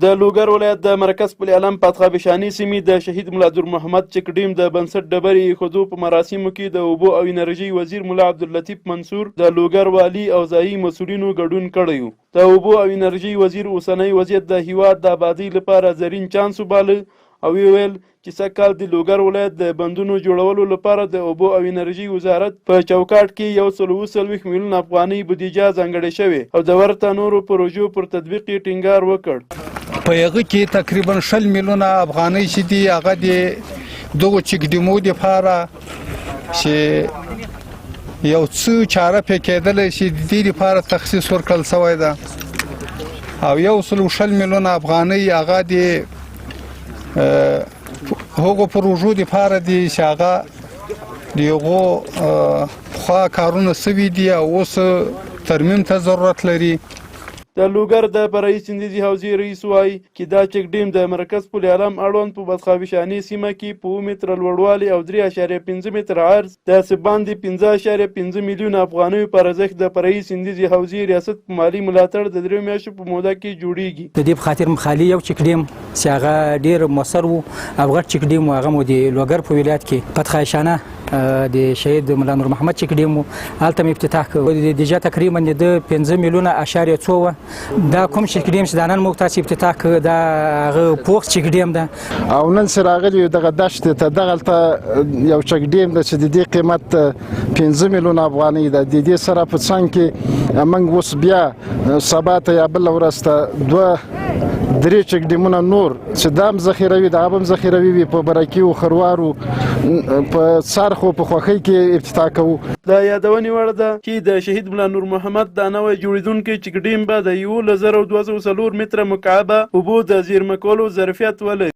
د لوګر ولایت د مرکز پل علم پاتخابشاني سیمې د شهید ملا نور محمد چکډیم د بنسټ ډبرې ایښودو په مراسمو کې د اوبو او انرژي وزیر ملا عبداللطیف منصور، د لوګر والي او ځایي مسؤلینو ګډون کړی و. د اوبو او انرژي وزیر اوسنی وضعیت د هیواد د آبادۍ لپاره زرین چانس وباله او ویل چې سږکال د لوګر ولایت د بندونو جوړولو لپاره د اوبو او انرژي وزارت په چوکاټ کې 140 میلیون افغانۍ بودیجه ځانګړې شوې او د ورته نورو پروژو پر تطبیق یې ټینګار وکړ. په هغه کې تقریبا 60 میلیونه افغانۍ چې دي هغه د دغو چکډیمو دپاره چې یو څه چاره پې کېدلی شي د دې دپاره تخصیص ورکړل شوی ده او 160 میلیونه افغانۍ هغه د هغو پروژو دپاره دي چې هغه د هغو پخوا کارونه سوي دي او اوس ترمیم ته ضرورت لري. د لوګر د فرعي سندیزي حوزې رئیس وایي چې دا چک ډیم د مرکز پل علم اړوند په بدخابشاني سیمه کې په 2 متره لوړوالي او 3.5 متره عرض داسې باندې 15.5 میلیون افغانیو پر ارزښت د فرعي سندیزي حوزې ریاست په مالي ملاتړ د 3 میاشتو په موده کې جوړیږي. د دې په خاطر مخالي یو چک ډیم چې هغه ډیر موثر وو او غټ چک ډیم هغه مو د لوګر په ولایت کې فتخایشانه د شهید ملا نور محمد چک ډیم هلته افتتاح کړ. د دیجا تقریبا د 5 میلیونه اشاریه څو دا کوم چک ډیم چې د نن موږ تاسو افتتاح کړ دا هغه پوخ چک ډیم ده او نن سره راغلی دغه دشت ته دغلته یو چک ډیم د چې د دې قیمت 15 میلیونه افغانۍ ده. د دې سره په څنګ کې موږ اوس بیا سبا ته یا بل ورځ ته 3 چک ډیمونه نور چې دام ذخیروي د ابم ذخیروي وي په برکیو خروارو په سرخو په خوخۍ کې افتتاح کوو. دا یادونې وړ ده چې د شهید ملا نور محمد دا نوی جوړیدونکی چک ډیم به د 1204 متره مکعبه اوبو د زیرمه کولو ظرفیت ولري.